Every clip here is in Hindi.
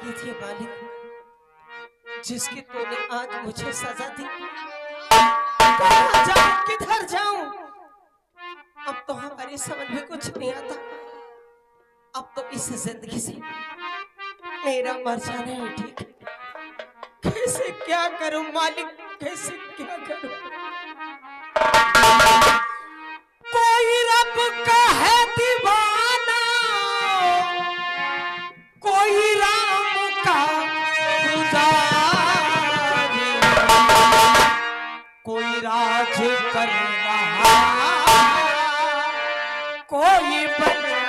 जिंदगी थी मालिक, जिसकी तूने आज मुझे सजा दी। कहाँ जाऊं, किधर जाऊं? अब तो हमारी समझ में कुछ नहीं आता। अब तो इस जिंदगी से मेरा मर जाना है ठीक। कैसे क्या करूं मालिक, कैसे क्या करूं? कोई रब का है दीवाना, कोई राम का पुजारी, कोई राज कर रहा, कोई बन गया।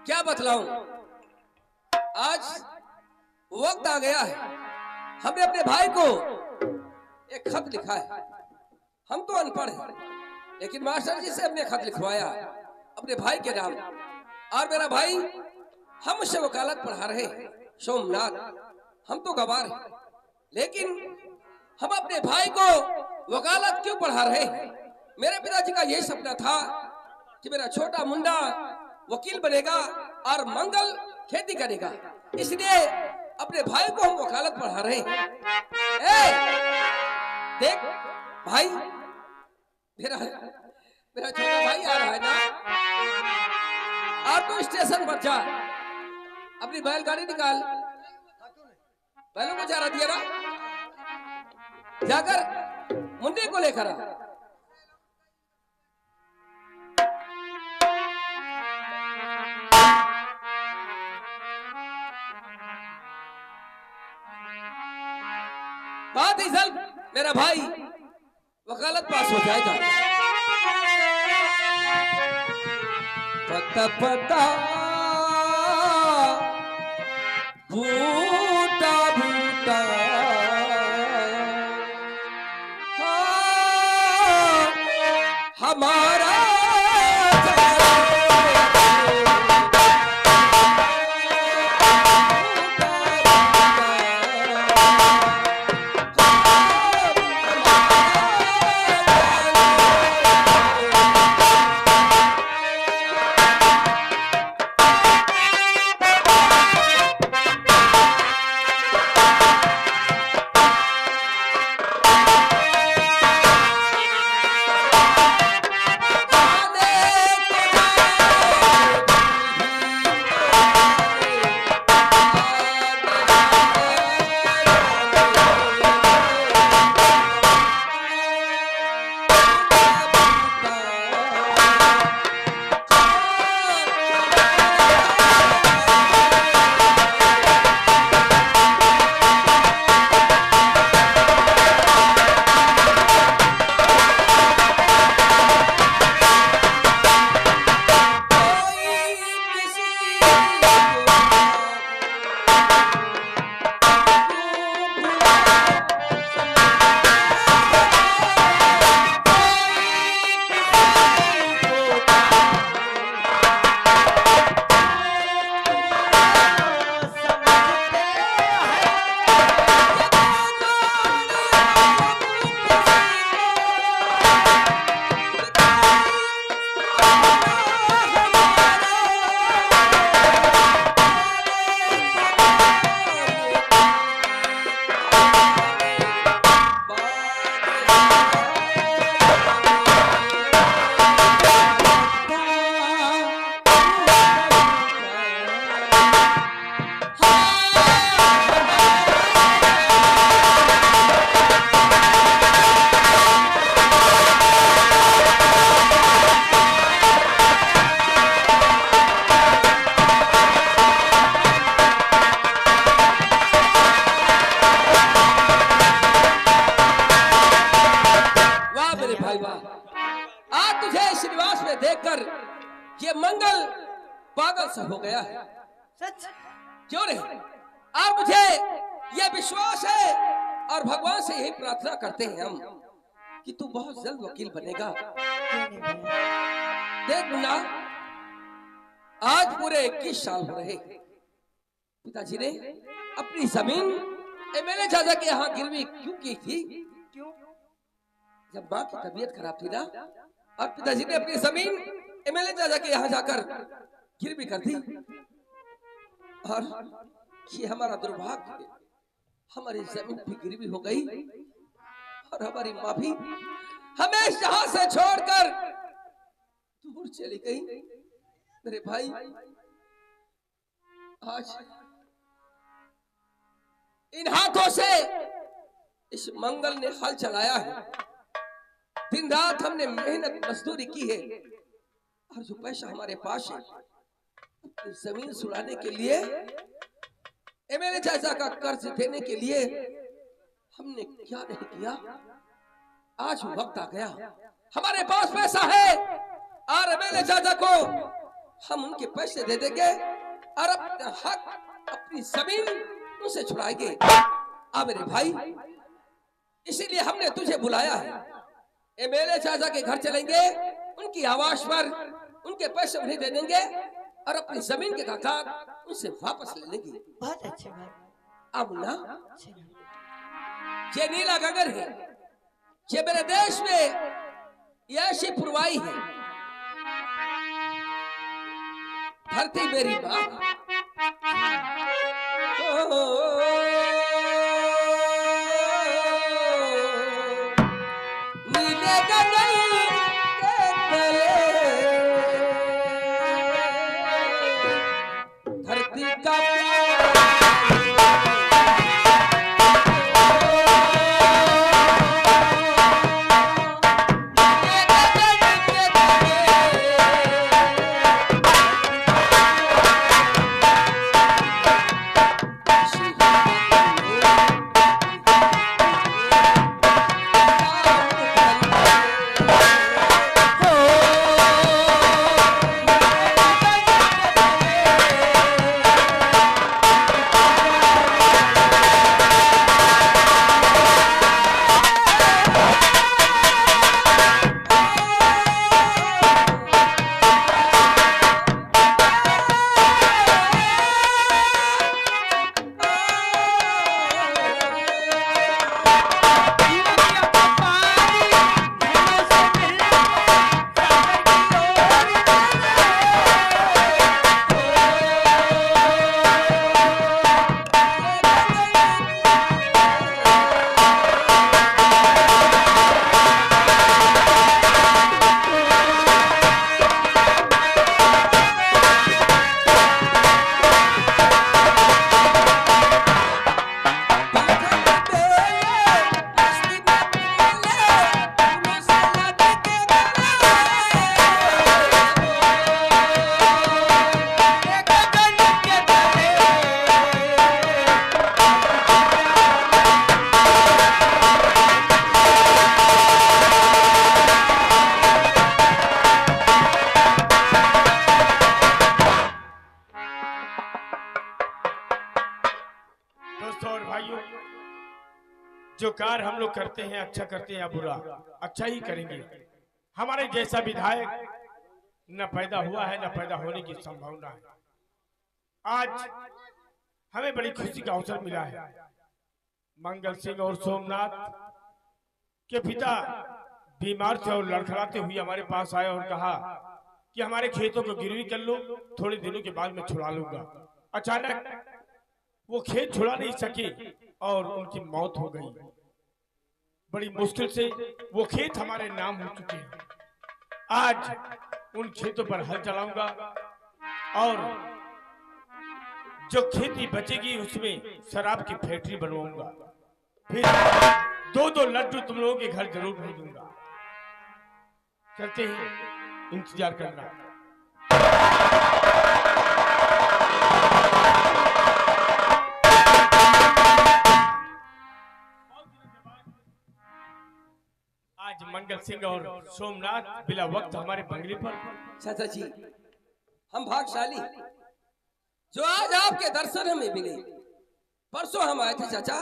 क्या बतलाऊं, आज वक्त आ गया है। हमने अपने भाई को एक खत लिखा है। हम तो अनपढ़ हैं, लेकिन मास्टर जी से हमने खत लिखवाया अपने भाई के नाम। और मेरा भाई हम उससे वकालत पढ़ा रहे हैं सोमनाथ। हम तो गवार हैं, लेकिन हम अपने भाई को वकालत क्यों पढ़ा रहे हैं? मेरे पिताजी का यही सपना था कि मेरा छोटा मुंडा वकील बनेगा और मंगल खेती करेगा, इसलिए अपने भाई को हम वकालत पढ़ा रहे हैं। देख भाई, मेरा छोटा भाई आ रहा है ना। और तू स्टेशन पर जा, अपनी बैलगाड़ी निकाल, बैलों को चारा दिया ना, जाकर मुंडे को लेकर आ। बात ही जल्द मेरा भाई वकालत पास हो जाएगा। पता पता बूटा बूटा हाँ, हमारा ये मंगल पागल सा हो गया है। सच क्यों नहीं? और मुझे ये विश्वास है और भगवान से यही प्रार्थना करते हैं हम कि तू बहुत जल्द वकील बनेगा। क्यों नहीं भैया? देख मुन्ना, आज पूरे 21 साल हो रहे पिताजी ने अपनी जमीन एमएलए चाचा के यहाँ गिरवी क्यों की थी? क्यों? जब माँ की तबीयत खराब थी ना, और पिताजी ने अपनी जमीन एमएलए चाचा के यहाँ जाकर गिरवी कर दी। और ये हमारा दुर्भाग्य, हमारी जमीन भी गिरवी हो गई और हमारी माँ भी हमें यहाँ से छोड़कर दूर चली गई। मेरे भाई, आज इन हाथों से इस मंगल ने हल चलाया है। दिन रात हमने मेहनत मजदूरी की है और जो पैसा हमारे पास है अपनी जमीन सुलाने के लिए, मेरे चाचा का कर्ज देने के लिए हमने क्या नहीं किया। आज वक्त आ गया, हमारे पास पैसा है और मेरे चाचा को हम उनके पैसे दे देंगे और अपना हक, अपनी जमीन उनसे छुड़ाएंगे। आ मेरे भाई, इसीलिए हमने तुझे बुलाया है। मेरे चाचा के घर चलेंगे, उनकी आवाज पर उनके पैसे उन्हें दे देंगे और अपनी जमीन के कागजात उनसे वापस ले लेंगे। बहुत अच्छे भाई। अब ना, ये नीला गगन है, ये मेरे देश में ये ऐसी पुरवाई है। धरती मेरी माँ, नीले गगन के तले धरती का जो कार्य हम लोग करते हैं, अच्छा करते हैं या बुरा, अच्छा ही करेंगे। हमारे जैसा विधायक न पैदा हुआ है, न पैदा होने की संभावना है। आज हमें बड़ी खुशी का अवसर मिला है। मंगल सिंह और सोमनाथ के पिता बीमार थे और लड़खड़ाते हुए हमारे पास आए और कहा कि हमारे खेतों को गिरवी कर लो, थोड़े दिनों के बाद मैं छुड़ा लूंगा। अचानक वो खेत छुड़ा नहीं सके और उनकी मौत हो गई। बड़ी मुश्किल से वो खेत हमारे नाम हो चुके हैं। आज उन खेतों पर हल चलाऊंगा और जो खेती बचेगी उसमें शराब की फैक्ट्री बनवाऊंगा। फिर 2-2 लड्डू तुम लोगों के घर जरूर भेजूंगा। चलते हैं, इंतजार करना। आज मंगल सिंह और सोमनाथ बिला वक्त हमारे बंगले पर। चाचा जी, हम भाग्यशाली जो आज आपके दर्शन हमें मिले। परसों हम आए थे चाचा,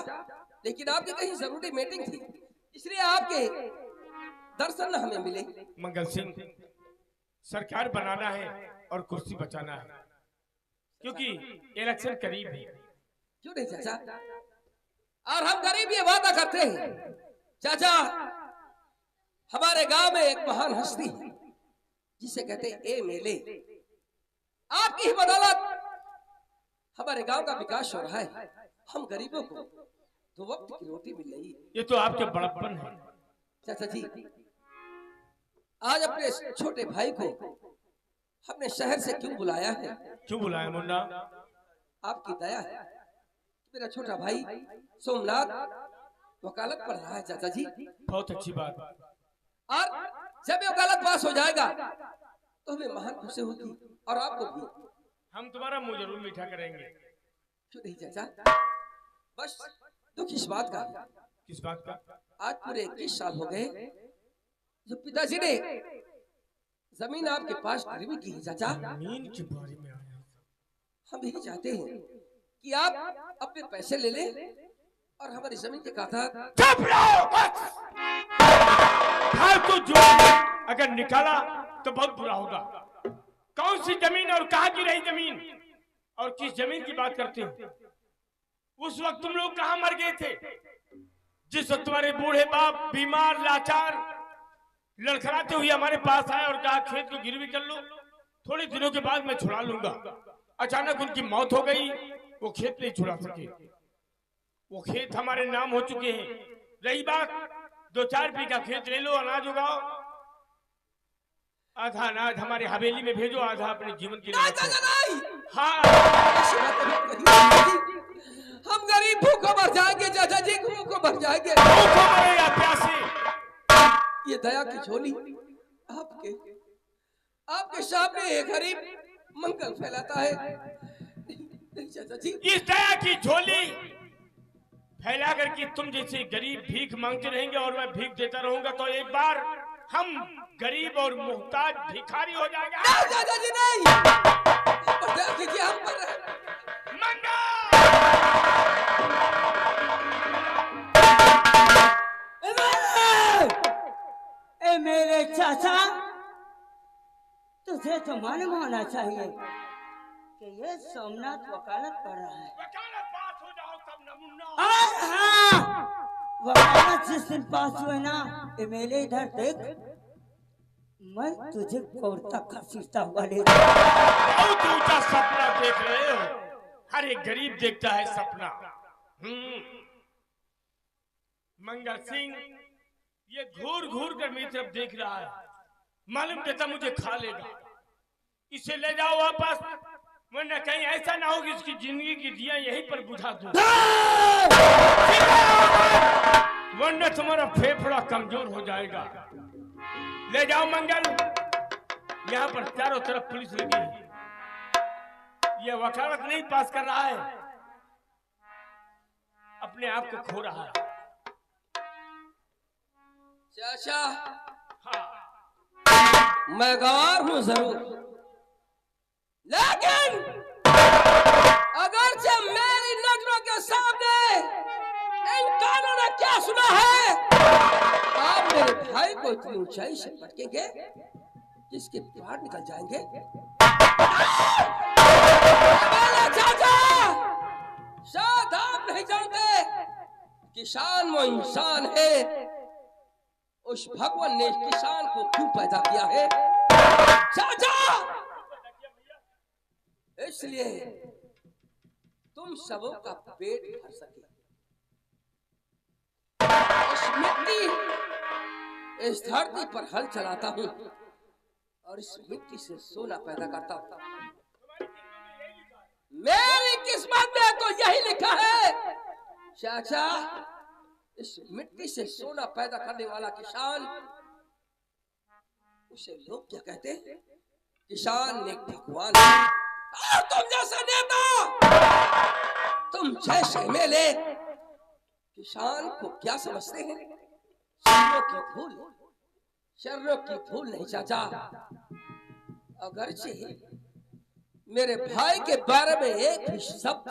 लेकिन आपकी कहीं जरूरी मीटिंग थी, इसलिए आपके दर्शन हमें मिले। मंगल सिंह, सरकार बनाना है और कुर्सी बचाना है, क्योंकि इलेक्शन करीब है। क्यों नहीं चाचा, और हम गरीब ये वादा करते हैं चाचा, हमारे गांव में एक महान हस्ती है जिसे कहते हैं एमएलए। आपकी ही बदौलत हमारे गांव का विकास हो रहा है। हम गरीबों को 2 वक्त की रोटी मिल रही है। ये तो आपके बड़प्पन है। चाचा जी, आज अपने छोटे भाई को हमने शहर से क्यों बुलाया है? क्यों बुलाया मुन्ना? आपकी दया है। मेरा छोटा भाई सोमनाथ वकालत पढ़ रहा है चाचा जी। बहुत अच्छी बात। और जब ये वकालत पास हो जाएगा तो हमें महान खुशी होगी, और आपको भी। हम तुम्हारा मुंह जरूर मीठा करेंगे। क्यों नहीं चाचा, बस दुख इस बात का है। किस बात का? आज पूरे 21 साल हो गए जो पिताजी ने जमीन आपके पास गिरवी की है चाचा। जमीन के बारे में आया। हम यही चाहते हैं कि आप अपने पैसे ले लें और हमारी जमीन के कागजात। चुप रहो बस। फालतू जो अगर निकाला तो बहुत बुरा होगा। कौन सी जमीन और कहाँ की रही जमीन, और किस जमीन की बात करते हो? उस वक्त तुम लोग कहाँ मर गए थे? जिस वक्त तुम्हारे बूढ़े बाप बीमार लाचार लड़खड़ाते हुए हमारे पास आए और कहा खेत को गिरवी कर लो, थोड़े दिनों के बाद मैं छुड़ा लूंगा। अचानक उनकी मौत हो गई, वो खेत नहीं छुड़ा सके। वो खेत हमारे नाम हो चुके हैं। रही बात 2-4 बीघा खेत ले लो, अनाज उगाओ, आधा अनाज हमारे हवेली में भेजो, आधा अपने जीवन के लिए रखो। हाँ, हम गरीब भूखों मर जाएंगे चाचा जी, भूखों मर जाएंगे। भूखों मरे या प्यासे। ये दया की झोली आपके सामने एक गरीब मंगल फैलाता है। नहीं चाचा जी, इस दया की झोली फैला करके तुम जैसे गरीब भीख मांगते रहेंगे और मैं भीख देता रहूंगा तो एक बार हम गरीब और मुहताज भिखारी हो जाएगा। नहीं चाचा जी नहीं, हम पर ए मेरे चाचा, तुझे तो मालूम होना चाहिए कि ये सोमनाथ वकालत पढ़ रहा है। वकालत पास हो जाओ तब न मुन्ना। और हाँ, वकालत जिस दिन पास हुए ना, एमएलए इधर देख, मैं तुझे कोर्टा खसीटता हुआ ले बहुत ऊंचा सपना देख रहे हो। हर एक गरीब देखता है सपना। मंगल सिंह ये घूर घूर कर मेरी तरफ देख रहा है, मालूम देता मुझे खा लेगा। इसे ले जाओ वापस, वरना कहीं ऐसा ना हो कि इसकी जिंदगी की दिया यहीं पर बुझा दूं। वरना तुम्हारा फेफड़ा कमजोर हो जाएगा। ले जाओ मंगल, यहाँ पर चारों तरफ पुलिस लगी है। ये वकालत नहीं पास कर रहा है, अपने आप को खो रहा है। चाचा, हाँ, मैं गवार हूं जरूर, लेकिन अगर से मेरी नजरों के सामने इन कानों ने क्या सुना है, आप मेरे भाई को इतनी ऊंचाई से पटकेंगे जिसके प्राण निकल जाएंगे। मेरे चाचा, शायद आप नहीं जानते, किसान वो इंसान है। उस भगवान ने किसान को क्यों पैदा किया है चाचा? इसलिए तुम सबों का पेट भर सके। इस मिट्टी, इस धरती पर हल चलाता हूं और इस मिट्टी से सोना पैदा करता हूं। मेरी किस्मत में तो यही लिखा है चाचा। इस मिट्टी से सोना पैदा करने वाला किसान, उसे लोग क्या कहते हैं? किसान एक भगवान है। और तुम जैसे नेता, तुम जैसे एमएलए किसान को क्या समझते हैं? शर्रों की भूल, शर्रों की भूल नहीं चाचा। अगरचे मेरे भाई के बारे में एक भी शब्द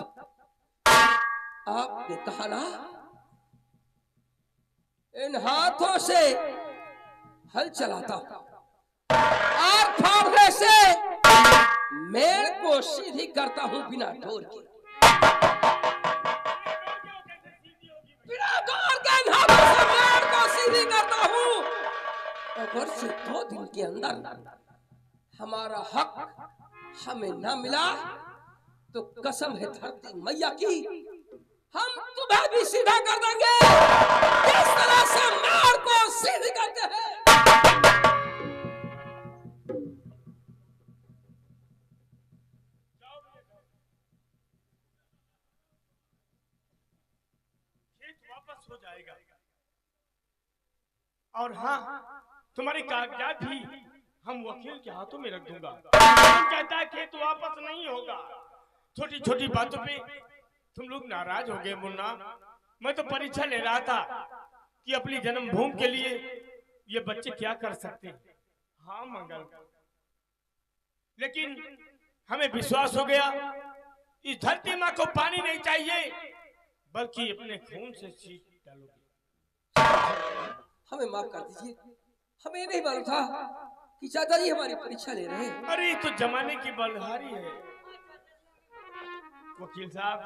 आपने कहा ना, इन हाथों से हल चलाता हूं और फावड़े से मेड़ को सीधी करता हूं बिना डोर के। बिना डोर के इन हाथों से मेड़ को सीधी करता हूं। अगर से 2 दिन के अंदर हमारा हक हमें न मिला तो कसम है धरती मैया की, हम तुम्हें भी सीधा कर देंगे जिस तरह से मेड़ को सीधी करते हैं। वापस हो जाएगा और हाँ, तुम्हारे कागजात भी हम वकील के हाथों में रख दूंगा। हम कहता है खेत वापस नहीं होगा। छोटी छोटी बातों पे तुम लोग नाराज हो गए मुन्ना। मैं तो परीक्षा ले रहा था कि अपनी जन्मभूमि के लिए ये बच्चे क्या कर सकते हैं। हाँ मंगल, लेकिन हमें विश्वास हो गया इस धरती माँ को पानी नहीं चाहिए बल्कि अपने खून से सींच डालोगे। हमें माफ कर दीजिए, हमें नहीं मालूम था कि चाचा जी हमारी परीक्षा ले रहे हैं। अरे तो जमाने की बलहारी है वकील साहब।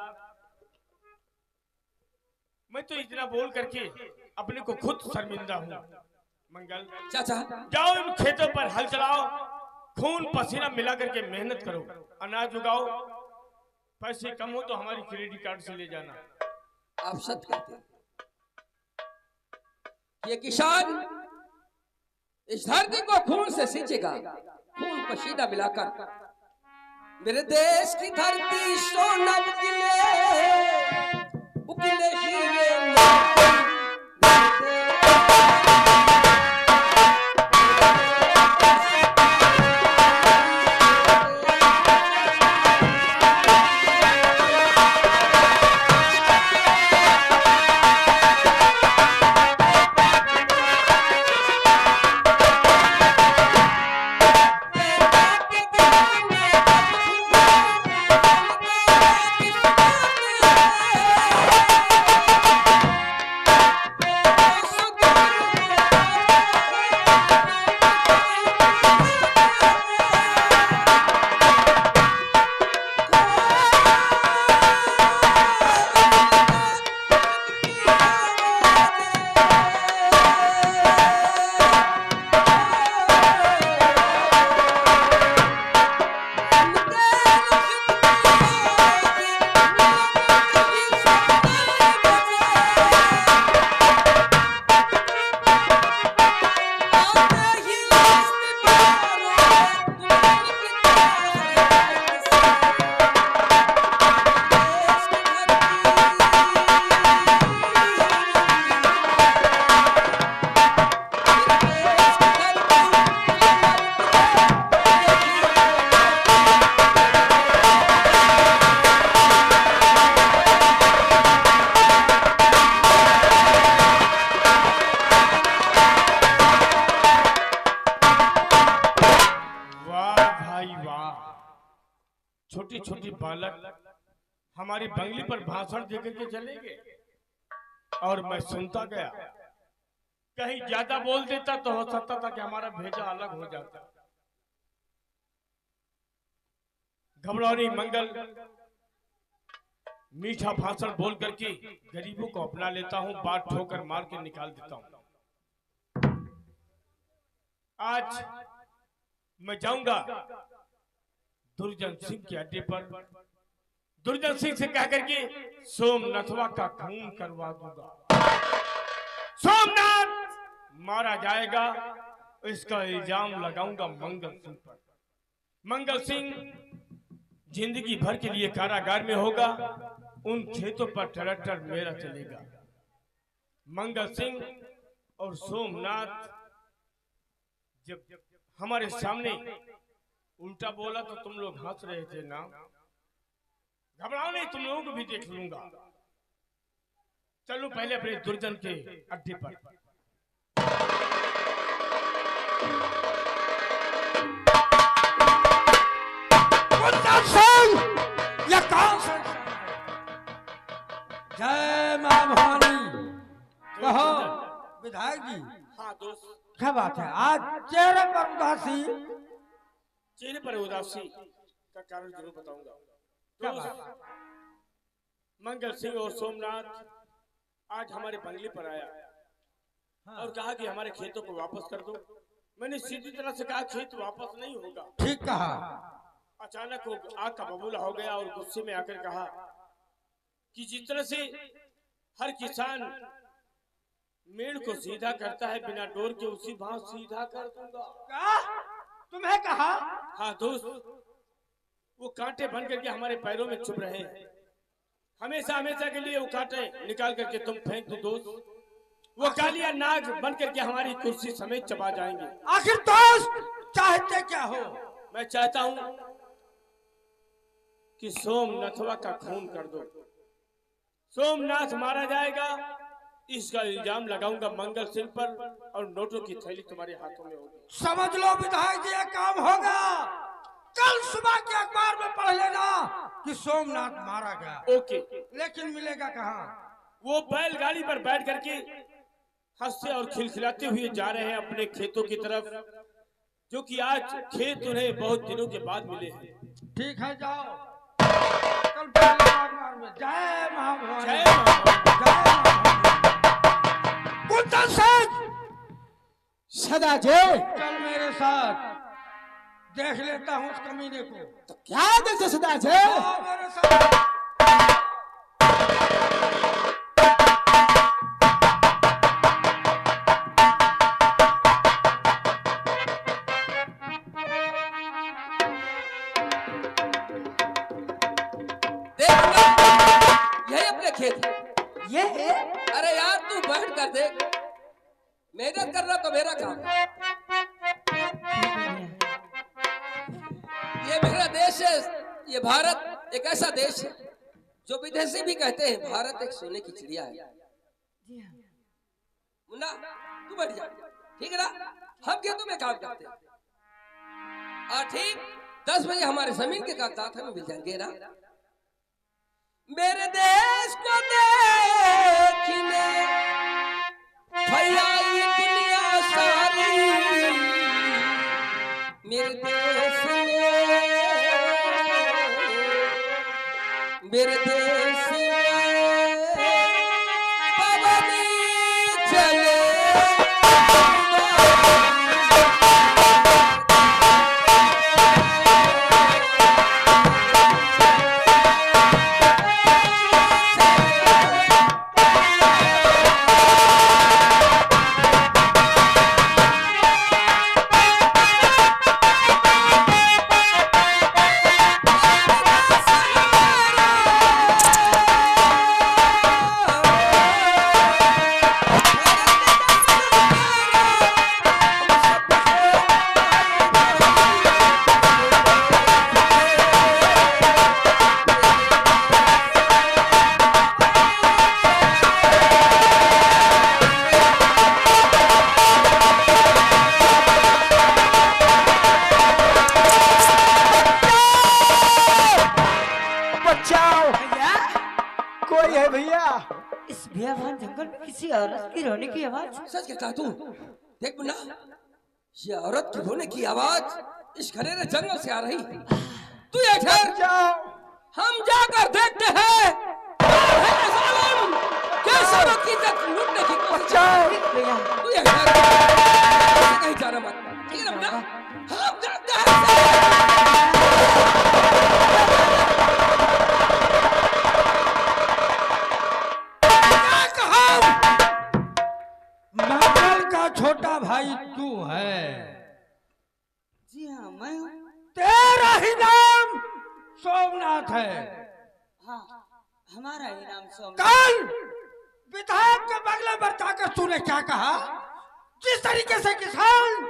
मैं तो इतना बोल करके अपने को खुद शर्मिंदा हूँ। मंगल चाचा, जाओ इन खेतों पर हल चलाओ, खून पसीना मिला करके मेहनत करो, अनाज उगाओ। पैसे कम हो तो हमारी क्रेडिट कार्ड से ले जाना। आप सच कहते हैं। ये किसान इस धरती को खून से सींचेगा, खून पसीना मिलाकर। मेरे देश की धरती सोना उकिले हीरे छोटी छोटी बालक हमारी बंगली पर भाषण देकर के चले गए और मैं सुनता गया। कहीं ज्यादा बोल देता तो हो सकता था कि हमारा भेजा अलग हो जाता। घबरानी मंगल मीठा भाषण बोल करके गरीबों को अपना लेता हूं, बात ठोकर मार के निकाल देता हूं। आज मैं जाऊंगा दुर्जन सिंह के अड्डे पर, दुर्जन सिंह से कह करके सोमनाथवा का खून करवा दूंगा। सोमनाथ मारा जाएगा, इसका इल्जाम लगाऊंगा मंगल सिंह पर। मंगल सिंह जिंदगी भर के लिए कारागार में होगा, उन खेतों पर ट्रैक्टर मेरा चलेगा। मंगल सिंह और सोमनाथ जब हमारे सामने उल्टा बोला तो तुम लोग हंस रहे थे ना। घबराओ नहीं, तुम लोगों को भी देख लूंगा। चलो पहले अपने दुर्जन के अड्डे पर। आएगी। हाँ दोस्त, क्या बात है, आज चेहरे पर उदासी। चेहरे पर उदासी का कारण जरूर बताऊंगा। क्या दोस्त, बात? मंगल सिंह और सोमनाथ आज हमारे बंगले पर आया और कहा कि हमारे खेतों को वापस कर दो। मैंने सीधी तरह से कहा खेत वापस नहीं होगा। ठीक कहा। अचानक वो आग का बबूला हो गया और गुस्से में आकर कहा कि जिस तरह से हर किसान मेड़ को सीधा करता है बिना डोर के, उसी भाव सीधा कर दूंगा। क्या तुम्हें कहा? हाँ दोस्त, वो कांटे बन करके हमारे पैरों में चुभ रहे हैं। हमेशा हमेशा के लिए वो कांटे निकाल करके तुम फेंक दो दोस्त। वो कालिया नाग बन करके हमारी कुर्सी समेत चबा जाएंगे। आखिर दोस्त चाहते क्या हो? मैं चाहता हूं कि सोमनाथवा का खून कर दो। सोमनाथ मारा जाएगा, इसका इल्जाम लगाऊंगा मंगल सिंह पर और नोटों की थैली तुम्हारे हाथों में होगी। समझ लो विधायक जी, ये काम होगा। कल सुबह के अखबार में पढ़ लेना कि सोमनाथ मारा गया। ओके, लेकिन मिलेगा कहाँ? वो बैलगाड़ी पर बैठ करके हंसते और खिलखिलाते हुए जा रहे हैं अपने खेतों की तरफ, जो कि आज खेत उन्हें बहुत दिनों के बाद मिले हैं। ठीक है, जाओ। कल पहले अखबार में जय महाभवानी, जय महाभवानी। जय महाभवानी। कुंदन सिंह, सदा जय। चल मेरे साथ, देख लेता हूँ उस कमीने को। तो क्या देखे सदा जय? आओ मेरे साथ। यही अपने खेत है। ये है अरे यार तू बैठ कर देख, मेहनत कर रहा तो मेरा काम है। ये मेरा देश है, ये भारत एक ऐसा देश है जो विदेशी भी कहते हैं भारत एक सोने की चिड़िया है। मुन्ना तू बैठ जा, ठीक है ना? हम खेतों में काम करते हैं और ठीक 10 बजे हमारे जमीन के कागजात हमें मिल जाएंगे ना। मेरे देश को देखने फैलाई दुनिया सारी, मेरे देश में, मेरे देश में पवन चले। कोई है भैया? इस बेअबान जंगल में किसी औरत की रोने की आवाज। सच कहता तू? देख मुन्ना, ये औरत की रोने की आवाज इस घनेरे जंगल से आ रही है। तू ये ठहर, हम जाकर देखते हैं कैसे औरत की इज्जत लूटने की कोशिश। भैया तू ये ठहर, कहीं जाना मत, ठीक है ना मुन्ना? हम जाते हैं। मंगल का छोटा भाई तू है? जी हाँ, मैं हूँ। तेरा ही नाम सोमनाथ है? हाँ, हमारा ही नाम सोमनाथ। कल विधायक के बंगले पर जाकर तूने क्या कहा? जिस तरीके से किसान